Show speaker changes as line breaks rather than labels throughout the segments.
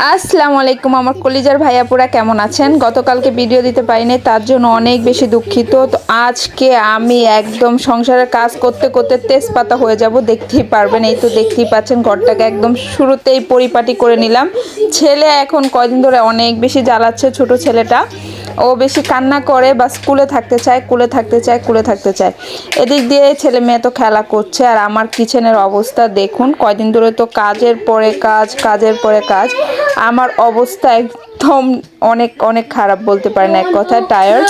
আসসালামু আলাইকুম আমার কলিজার ভাইয়াপুরা কেমন আছেন। গতকালকে ভিডিও দিতে পারিনি, তার জন্য অনেক বেশি দুঃখিত। তো আজকে আমি একদম সংসারের কাজ করতে করতে তেজপাতা হয়ে যাব, দেখতেই পারবেন। এই তো দেখতেই পাচ্ছেন ঘরটাকে একদম শুরুতেই পরিপাটি করে নিলাম। ছেলে এখন কয়দিন ধরে অনেক বেশি জ্বালাচ্ছে, ছোট ছেলেটা। ও বেশি কান্না করে বা স্কুলে থাকতে চায়, কুলে থাকতে চায়, কুলে থাকতে চায়। এদিক দিয়ে ছেলে মেয়ে তো খেলা করছে, আর আমার কিচেনের অবস্থা দেখুন। কয়দিন ধরে তো কাজের পরে কাজ, কাজের পরে কাজ। আমার অবস্থা একদম অনেক অনেক খারাপ, বলতে পারেন এক কথায় টায়ার্ড।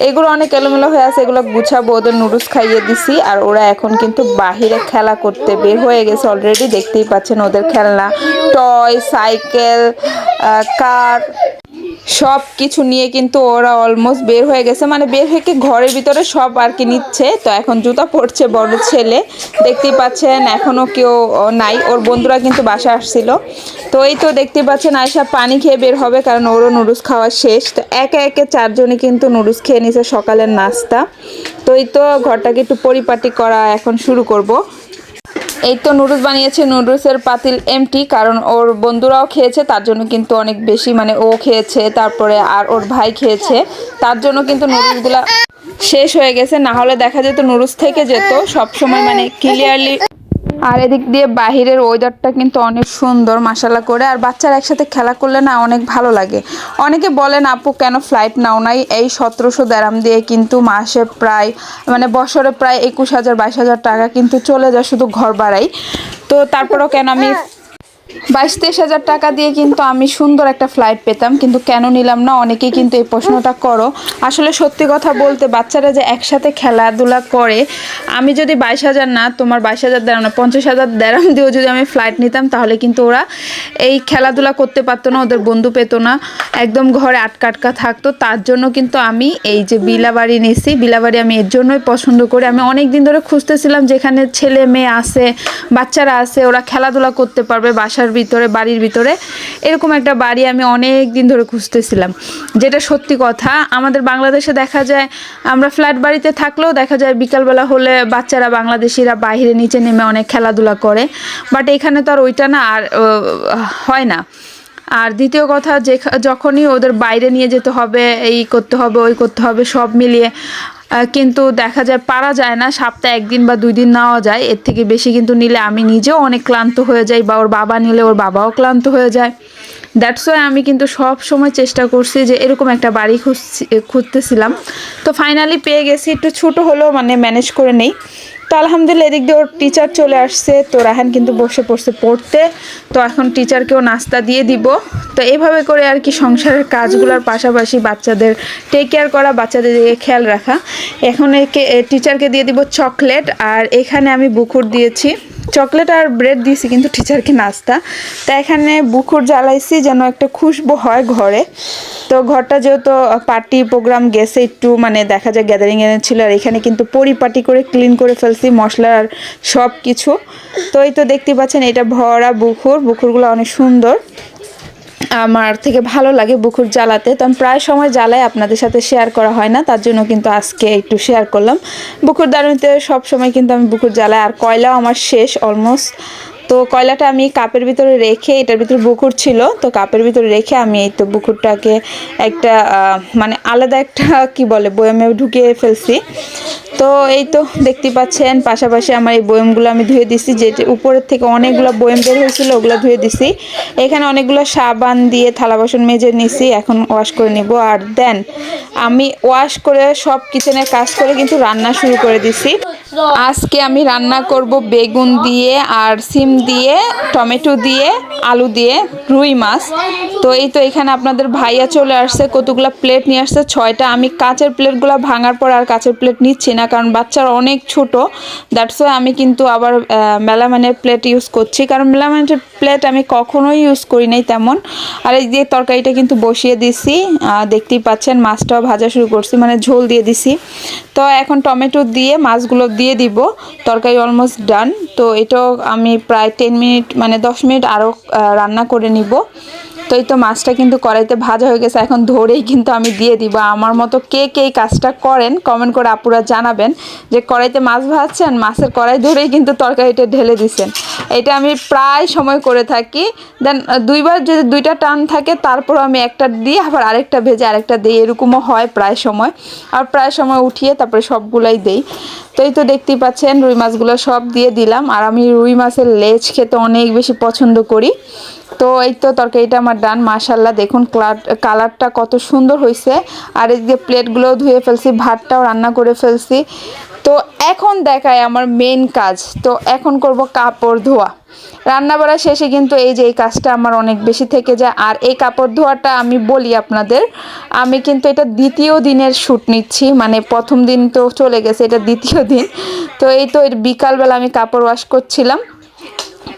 এগুলো অনেক এলোমেলো হয়ে আছে, এগুলো গুছাবো। ওদের নুডলস খাইয়ে দিছি, আর ওরা এখন কিন্তু বাহিরে খেলা করতে বের হয়ে গেছে অলরেডি। দেখতেই পাচ্ছেন ওদের খেলনা, টয়, সাইকেল, কার, সব কিছু নিয়ে কিন্তু ওরা অলমোস্ট বের হয়ে গেছে। মানে বের হয়ে ঘরের ভিতরে সব আর কি নিচ্ছে। তো এখন জুতা পড়ছে বড় ছেলে, দেখতেই পাচ্ছেন। এখনও কেউ নাই, ওর বন্ধুরা কিন্তু বাসা আসছিল। তো এই তো দেখতেই পাচ্ছেন আয়শা পানি খেয়ে বের হবে, কারণ ওরও নুডলস খাওয়া শেষ। তো একে একে চারজনে কিন্তু নুডলস খেয়ে নিছে সকালের নাস্তা। তো এই তো ঘরটাকে একটু পরিপাটি করা এখন শুরু করব। এই তো নুডলস বানিয়েছে, নুডলসের পাতিল এমটি, কারণ ওর বন্ধুরাও খেয়েছে, তার জন্য কিন্তু অনেক বেশি, মানে ও খেয়েছে, তারপরে আর ওর ভাই খেয়েছে, তার জন্য কিন্তু নুডলসগুলা শেষ হয়ে গেছে। না হলে দেখা যেত নুডলস থেকে যেত সব সময়, মানে ক্লিয়ারলি। আর এদিক দিয়ে বাহিরের ওয়েদারটা কিন্তু অনেক সুন্দর মাশাআল্লাহ করে। আর বাচ্চারা একসাথে খেলা করলে না অনেক ভালো লাগে। অনেকে বলেন আপু কেন ফ্লাইট নাও নাই। এই 1700 দেরাম দিয়ে কিন্তু মাসে প্রায়, মানে বছরে প্রায় 21,000 22,000 টাকা কিন্তু চলে যায় শুধু ঘর ভাড়াই। তো তারপরেও কেন আমি 22-23 হাজার টাকা দিয়ে কিন্তু আমি সুন্দর একটা ফ্লাইট পেতাম, কিন্তু কেন নিলাম না। অনেকেই কিন্তু এই প্রশ্নটা করো। আসলে সত্যি কথা বলতে, বাচ্চারা যে একসাথে খেলাধুলা করে, আমি যদি 22,000 না, তোমার 22,000 দেরাম না, 50,000 দেরাম দিয়েও যদি আমি ফ্লাইট নিতাম, তাহলে কিন্তু ওরা এই খেলাধুলা করতে পারতো না, ওদের বন্ধু পেতো না, একদম ঘরে আটকা আটকা থাকতো। তার জন্য কিন্তু আমি এই যে বিলাবাড়ি নিছি। বিলাবাড়ি আমি এর জন্যই পছন্দ করি। আমি অনেক দিন ধরে খুঁজতেছিলাম যেখানে ছেলে মেয়ে আছে, বাচ্চারা আছে, ওরা খেলাধুলা করতে পারবে বাসার ভিতরে, বাড়ির ভিতরে। এরকম একটা বাড়ি আমি অনেক দিন ধরে খুঁজতেছিলাম, যেটা সত্যি কথা। আমাদের বাংলাদেশে দেখা যায় আমরা ফ্ল্যাট বাড়িতে থাকলেও দেখা যায় বিকালবেলা হলে বাচ্চারা, বাংলাদেশিরা বাইরে নিচে নেমে অনেক খেলাধুলা করে, বাট এখানে তো আর ওইটা না, আর হয় না। আর দ্বিতীয় কথা, যে যখনই ওদের বাইরে নিয়ে যেতে হবে, এই করতে হবে, ওই করতে হবে, সব মিলিয়ে কিন্তু দেখা যায় পারা যায় না। সপ্তাহে 1 দিন বা 2 দিন নেওয়া যায়, এর থেকে বেশি কিন্তু নিলে আমি নিজেও অনেক ক্লান্ত হয়ে যাই, বা ওর বাবা নিলে ওর বাবাও ক্লান্ত হয়ে যায়। দ্যাটস ওয়াই আমি কিন্তু সব সময় চেষ্টা করছি যে এরকম একটা বাড়ি খুঁজতেছিলাম। তো ফাইনালি পেয়ে গেছি। একটু ছোটো হলেও মানে ম্যানেজ করে নেই। তো আলহামদুলিল্লাহ এদিক দিয়ে ওর টিচার চলে আসছে। তো রাহান কিন্তু বসে পড়ছে পড়তে। তো এখন টিচারকেও নাস্তা দিয়ে দিব। তো এইভাবে করে আর কি সংসারের কাজগুলোর পাশাপাশি বাচ্চাদের টেক কেয়ার করা, বাচ্চাদের দিকে খেয়াল রাখা। এখন একে টিচারকে দিয়ে দিব চকলেট, আর এখানে আমি বুকুর দিয়েছি চকলেট আর ব্রেড দিয়েছি, কিন্তু টিচারকে নাস্তা। তো এখানে বুকুর জ্বালাইছি যেন একটা খুশবু হয় ঘরে। তো ঘরটা যেহেতু পার্টি প্রোগ্রাম গেছে, একটু মানে দেখা যায় গ্যাদারিং ছিল, আর এখানে কিন্তু পরিপাটি করে ক্লিন করে ফেলছি মশলা আর সব কিছু। তো এই তো দেখতে পাচ্ছেন এটা ভরা বুকুরগুলো অনেক সুন্দর, আমার থেকে ভালো লাগে বুকুর জ্বালাতে। তো আমি প্রায় সময় জ্বালাই, আপনাদের সাথে শেয়ার করা হয় না, তার জন্য কিন্তু আজকে একটু শেয়ার করলাম। বুকুর দারুণীতে সব সময় কিন্তু আমি বুকুর জ্বালাই। আর কয়লাও আমার শেষ অলমোস্ট। তো কয়লাটা আমি কাপের ভিতরে রেখে, এটার ভিতরে বুকুর ছিল, তো কাপের ভিতরে রেখে আমি এই তো বুকুরটাকে একটা মানে আলাদা একটা কি বলে বয়ামে ঢুকিয়ে ফেলছি। তো এই তো দেখতে পাচ্ছেন, পাশাপাশি আমার এই বয়ামগুলো আমি ধুয়ে দিছি, যে উপরের থেকে অনেকগুলো বয়াম বের হয়েছিল, ওগুলো ধুয়ে দিছি। এখানে অনেকগুলো সাবান দিয়ে থালা বাসন মেজে নিছি, এখন ওয়াশ করে নিব। আর দেন আমি ওয়াশ করে সব কিচেনের কাজ করে কিন্তু রান্না শুরু করে দিছি। আজকে আমি রান্না করব বেগুন দিয়ে, আর সিম দিয়ে, টমেটো দিয়ে, আলু দিয়ে রুই মাছ। তো এই তো এখানে আপনাদের ভাইয়া চলে আসছে, কতগুলো প্লেট নিয়ে আসছে, 6টা। আমি কাচের প্লেটগুলো ভাঙার পর আর কাচের প্লেট নিচ্ছি না, কারণ বাচ্চারা অনেক ছোট। দ্যাটস ওয়াই আমি কিন্তু আবার মেলামাইনের প্লেট ইউজ করছি, কারণ মেলামাইনের প্লেট আমি কখনোই ইউজ করি নাই তেমন। আর এই যে তরকারিটা কিন্তু বসিয়ে দিছি, দেখতেই পাচ্ছেন। মাছটাও ভাজা শুরু করছি, মানে ঝোল দিয়ে দিছি। তো এখন টমেটো দিয়ে মাছগুলো দিয়ে দিব। তরকারি অলমোস্ট ডান। তো এটাও আমি প্রায় 10 মিনিট, মানে 10 মিনিট আরও রান্না করে নিব। তো এই তো মাছটা কিন্তু কড়াইতে ভাজা হয়ে গেছে, এখন ধরেই কিন্তু আমি দিয়ে দিব। আমার মতো কে কে এই কাজটা করেন কমেন্ট করে আপুরা জানাবেন, যে কড়াইতে মাছ ভাজছেন, মাছের কড়াই ধরেই কিন্তু তরকারিটা ঢেলে দিছেন। এটা আমি প্রায় সময় করে থাকি। দেন দুইবার যদি দুইটা টান থাকে তারপর আমি একটা দিয়ে আবার আরেকটা ভেজে আরেকটা দিই, এরকমও হয় প্রায় সময়। আর প্রায় সময় উঠিয়ে তারপরে সবগুলাই দেই। তো এই তো দেখতেই পাচ্ছেন রুই মাছগুলো সব দিয়ে দিলাম। আর আমি রুই মাছের লেজ খেতে অনেক বেশি পছন্দ করি। তো এই তো তরকারিটা আমার ডান, মাশাল্লাহ দেখুন কালারটা কত সুন্দর হয়েছে। আর এই যে প্লেটগুলোও ধুয়ে ফেলছি, ভাতটাও রান্না করে ফেলছি। তো এখন দেখায় আমার মেন কাজ, তো এখন করব কাপড় ধোয়া। রান্না বাড়া শেষে কিন্তু এই যে এই কাজটা আমার অনেক বেশি থেকে যায়। আর এই কাপড় ধোয়াটা আমি বলি আপনাদের, আমি কিন্তু এটা দ্বিতীয় দিনের শ্যুট নিচ্ছি, মানে প্রথম দিন তো চলে গেছে, এটা দ্বিতীয় দিন। তো এই তো বিকালবেলা আমি কাপড় ওয়াশ করছিলাম।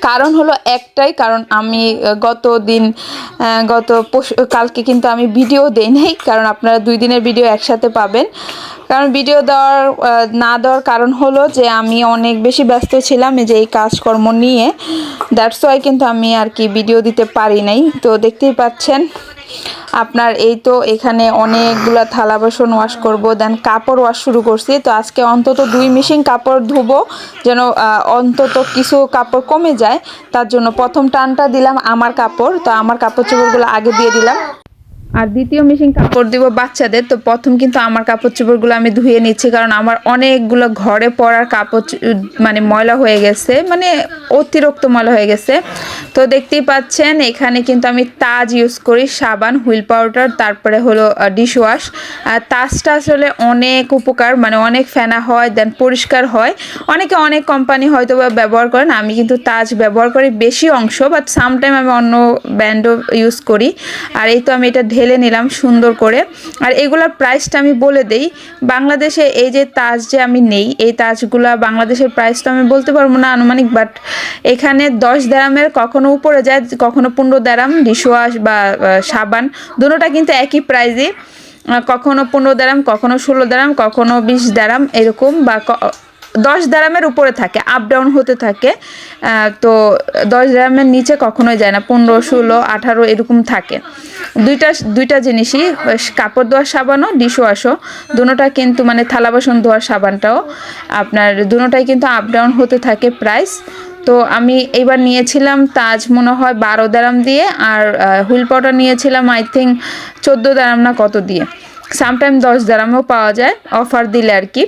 কারণ হলো একটাই, কারণ আমি কালকে কিন্তু আমি ভিডিও দেই নাই, কারণ আপনারা 2 দিনের ভিডিও একসাথে পাবেন। কারণ ভিডিও না দেওয়ার কারণ হলো যে আমি অনেক বেশি ব্যস্ত ছিলাম এই যে এই কাজকর্ম নিয়ে, দ্যাটস ওয়াই কিন্তু আমি আর কি ভিডিও দিতে পারি নাই। তো দেখতেই পাচ্ছেন আপনার এই তো এখানে অনেকগুলো থালা বাসন ওয়াশ করব, দেন কাপড় ওয়াশ শুরু করছি। তো আজকে অন্তত 2 মেশিন কাপড় ধুবো, যেন অন্তত কিছু কাপড় কমে যায়। তার জন্য প্রথম টানটা দিলাম আমার কাপড়, তো আমার কাপড় চোপড়গুলো আগে দিয়ে দিলাম। আর দ্বিতীয় মেশিন কাপড় দিব বাচ্চাদের। তো প্রথম কিন্তু আমার কাপড় চোপড়গুলো আমি ধুয়ে নিচ্ছি, কারণ আমার অনেকগুলো ঘরে পরার কাপড় মানে ময়লা হয়ে গেছে, মানে অতিরিক্ত ময়লা হয়ে গেছে। তো দেখতেই পাচ্ছেন এখানে কিন্তু আমি তাজ ইউজ করি, সাবান, হুইল পাউডার, তারপরে হলো ডিশ ওয়াশ। আর তাজটা আসলে অনেক উপকার, মানে অনেক ফেনা হয়, দেন পরিষ্কার হয়। অনেকে অনেক কোম্পানি হয়তো বা ব্যবহার করেন, আমি কিন্তু তাজ ব্যবহার করি বেশি অংশ, বাট সামটাইম আমি অন্য ব্র্যান্ডও ইউজ করি। আর এই তো আমি এটা ঢেলে নিলাম সুন্দর করে। আর এগুলোর প্রাইসটা আমি বলে দেই, বাংলাদেশে এই যে তাজ যে আমি নেই, এই তাজগুলা বাংলাদেশের প্রাইস তো আমি বলতে পারবো না আনুমানিক, বাট এখানে 10 দিরহামের কখনো উপরে যায়, কখনো 15 দিরহাম। ডিশওয়াশ বা সাবান দুটোটা কিন্তু একই প্রাইসই, কখনো 15 দিরহাম, কখনো 16 দিরহাম, কখনো 20 দিরহাম এরকম, বা 10 দিরহামের উপরে থাকে, আপ ডাউন হতে থাকে। তো 10 দিরহামের নিচে কখনোই যায় না, 15, 16, 18 এরকম থাকে। দুইটা জিনিসই, কাপড় ধোয়ার সাবানও ডিশওয়াশও দুটোটা কিন্তু, মানে থালা বাসন ধোয়ার সাবানটাও আপনার দুটোটাই কিন্তু আপ ডাউন হতে থাকে প্রাইস। তো আমি এইবার নিয়েছিলাম তাজ মনে হয় 12 দিরহাম দিয়ে, আর হুইল পাউডার নিয়েছিলাম আই থিঙ্ক 14 দিরহাম না কত দিয়ে। সামটাইম 10 দিরহামেও পাওয়া যায় অফার দিলে আর কি।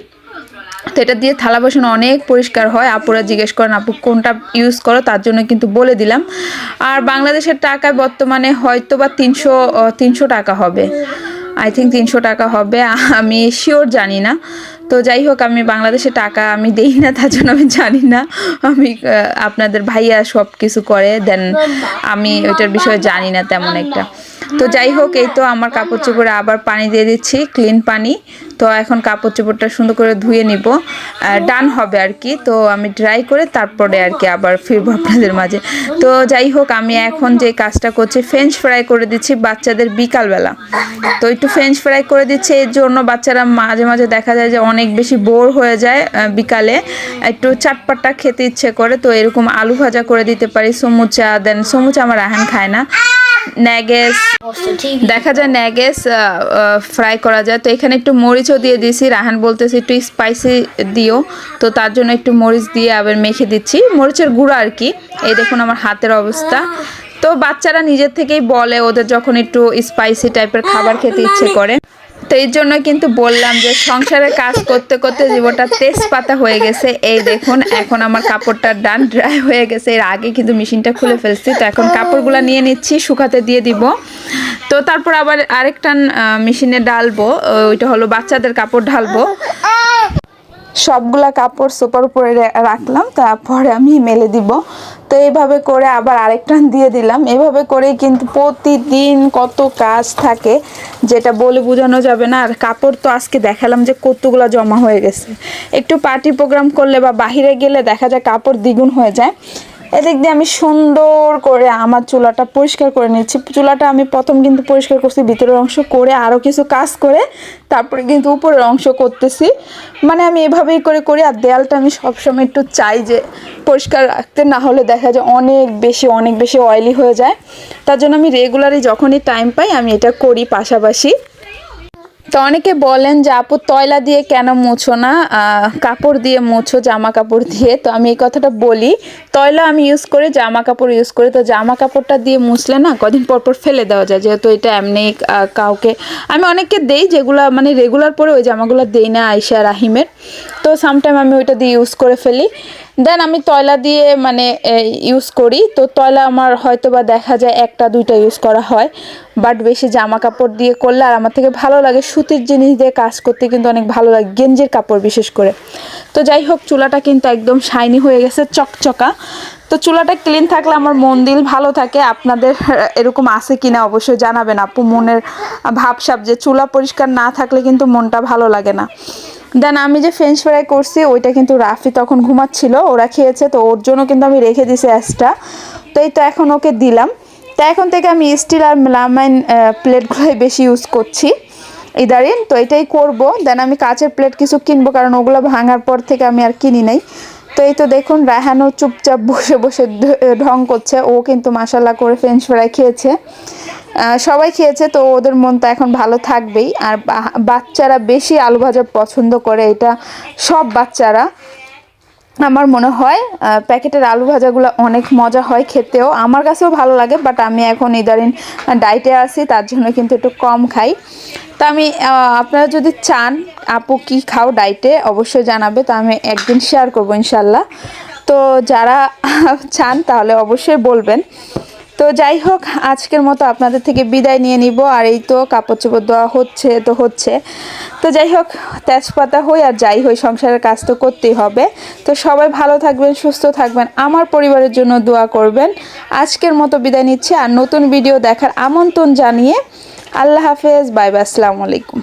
তো এটা দিয়ে থালা বাসন অনেক পরিষ্কার হয়। আপুরা জিজ্ঞেস করেন আপু কোনটা ইউজ করো, তার জন্য কিন্তু বলে দিলাম। আর বাংলাদেশের টাকায় বর্তমানে হয়তো বা 300 টাকা হবে, আই থিঙ্ক 300 টাকা হবে, আমি শিওর জানি না। তো যাই হোক, আমি বাংলাদেশে টাকা আমি দেই না, তার জন্য আমি জানি না। আমি আপনাদের ভাইয়া সব কিছু করে দেন, আমি ওইটার বিষয়ে জানি না তেমন একটা। তো যাই হোক, এই তো আমার কাপড় চোপড়ে আবার পানি দিয়ে দিচ্ছি, ক্লিন পানি। তো এখন কাপড় চোপড়টা সুন্দর করে ধুয়ে নিব, ডান হবে আর কি। তো আমি ড্রাই করে তারপরে আর কি আবার ফিরবো আপনাদের মাঝে। তো যাই হোক, আমি এখন যে কাজটা করছি, ফ্রেঞ্চ ফ্রাই করে দিচ্ছি বাচ্চাদের বিকালবেলা। তো একটু ফ্রেঞ্চ ফ্রাই করে দিচ্ছি, এর জন্য বাচ্চারা মাঝে মাঝে দেখা যায় যে অনেক বেশি বোর হয়ে যায়, বিকালে একটু চাটপাট্টা খেতে ইচ্ছে করে। তো এরকম আলু ভাজা করে দিতে পারি, সমুচা, দেন সমুচা আমার রাহান খায় না, ন্যাগেস দেখা যায়, ন্যাগেস ফ্রাই করা যায়। তো এখানে একটু মরিচও দিয়ে দিয়েছি, রাহান বলতেছে একটু স্পাইসি দিও, তো তার জন্য একটু মরিচ দিয়ে আবার মেখে দিচ্ছি, মরিচের গুঁড়ো আর কি। এই দেখুন আমার হাতের অবস্থা। তো বাচ্চারা নিজের থেকেই বলে ওদের যখন একটু স্পাইসি টাইপের খাবার খেতে ইচ্ছে করে। তো এই জন্য কিন্তু বললাম যে সংসারের কাজ করতে করতে জীবনটা তেজপাতা হয়ে গেছে। এই দেখুন এখন আমার কাপড়টা ডান, ড্রাই হয়ে গেছে, এর আগে কিন্তু মেশিনটা খুলে ফেলছি। তো এখন কাপড়গুলো নিয়ে নিচ্ছি, শুকাতে দিয়ে দিব। তো তারপর আবার আরেকটা মেশিনে ডালবো, ওইটা হলো বাচ্চাদের কাপড় ঢালবো। সবগুলা কাপড় সোফার উপরে রাখলাম, তারপরে আমি মেলে দিব। তো এইভাবে করে আবার আরেকটা দিয়ে দিলাম। এইভাবে করেই কিন্তু প্রতিদিন কত কাজ থাকে, যেটা বলে বোঝানো যাবে না। আর কাপড় তো আজকে দেখালাম যে কতগুলো জমা হয়ে গেছে। একটু পার্টি প্রোগ্রাম করলে বা বাহিরে গেলে দেখা যায় কাপড় দ্বিগুণ হয়ে যায়। এদিক দিয়ে আমি সুন্দর করে আমার চুলাটা পরিষ্কার করে নিচ্ছি। চুলাটা আমি প্রথম কিন্তু পরিষ্কার করছি ভিতরের অংশ করে, আরও কিছু কাজ করে তারপরে কিন্তু উপরের অংশ করতেছি। মানে আমি এভাবেই করে করি। আর দেয়ালটা আমি সবসময় একটু চাই যে পরিষ্কার রাখতে, না হলে দেখা যায় অনেক বেশি অয়েলি হয়ে যায়। তার জন্য আমি রেগুলারই যখনই টাইম পাই আমি এটা করি পাশাপাশি। তো অনেকে বলেন যে আপু তয়লা দিয়ে কেন মুছো না, কাপড় দিয়ে মুছো, জামা কাপড় দিয়ে। তো আমি এই কথাটা বলি, তয়লা আমি ইউজ করি, জামা কাপড় ইউজ করি। তো জামা কাপড়টা দিয়ে মুছলে না কদিন পর পর ফেলে দেওয়া যায়, যেহেতু এটা এমনি কাউকে আমি অনেককে দেই, যেগুলো মানে রেগুলার পরে ওই জামাগুলো দেই না আয়শা রাহিমের। তো সামটাইম আমি ওইটা দিয়ে ইউজ করে ফেলি। দেন আমি তয়লা দিয়ে মানে ইউজ করি। তো তয়লা আমার হয়তো বা দেখা যায় একটা দুইটা ইউজ করা হয়, বাট বেশি জামা কাপড় দিয়ে করলে আর আমার থেকে ভালো লাগে সুতির জিনিস দিয়ে কাজ করতে, কিন্তু অনেক ভালো লাগে গেঞ্জির কাপড় বিশেষ করে। তো যাই হোক, চুলাটা কিন্তু একদম শাইনি হয়ে গেছে, চকচকা। তো চুলাটা ক্লিন থাকলে আমার মন দিল ভালো থাকে। আপনাদের এরকম আছে কিনা অবশ্যই জানাবেন আপু, মনের ভাবসাব যে চুলা পরিষ্কার না থাকলে কিন্তু মনটা ভালো লাগে না। দেন আমি যে ফ্রেঞ্চ ফ্রাই করছি ওইটা কিন্তু রাফি তখন ঘুমাচ্ছিল, ওরা খেয়েছে, তো ওর জন্য কিন্তু আমি রেখে দিছি এক্সট্রা। তো এই তো এখন ওকে দিলাম। তো এখন থেকে আমি স্টিল আর মেলামাইন প্লেটগুলোই বেশি ইউজ করছি ইদারিন। তো এটাই করব। দেন আমি কাচের প্লেট কিছু কিনবো, কারণ ওগুলো ভাঙার পর থেকে আমি আর কিনি নাই। তো এই তো দেখুন রায়হানও চুপচাপ বসে বসে ঢং করছে। ও কিন্তু মাশাল্লাহ করে ফ্রেঞ্চ ফ্রাই খেয়েছে, সবাই খেয়েছে। তো ওদের মন তো এখন ভালো থাকবেই। আর বাচ্চারা বেশি আলু ভাজা পছন্দ করে, এটা সব বাচ্চারা আমার মনে হয়। প্যাকেটের আলু ভাজাগুলো অনেক মজা হয় খেতেও, আমার কাছেও ভালো লাগে। বাট আমি এখন ইদারিন ডায়েটে আছি, তার জন্য কিন্তু একটু কম খাই। তো আমি আপনারা যদি চান আপু কি খাও ডায়েটে অবশ্যই জানাবে, তো আমি একদিন শেয়ার করবো ইনশাল্লাহ। তো যারা চান তাহলে অবশ্যই বলবেন। তো যাই হোক, আজকের মতো আপনাদের থেকে বিদায় নিয়ে নিব। আর এই তো কাপড় চোপড় দেওয়া হচ্ছে। তো যাই হোক, তেজপাতা হই আর যাই হই, সংসারের কাজ তো করতেই হবে। তো সবাই ভালো থাকবেন, সুস্থ থাকবেন, আমার পরিবারের জন্য দোয়া করবেন। আজকের মতো বিদায় নিচ্ছে, আর নতুন ভিডিও দেখার আমন্ত্রণ জানিয়ে আল্লাহ হাফেজ, বাই বাই, আসসালামু আলাইকুম।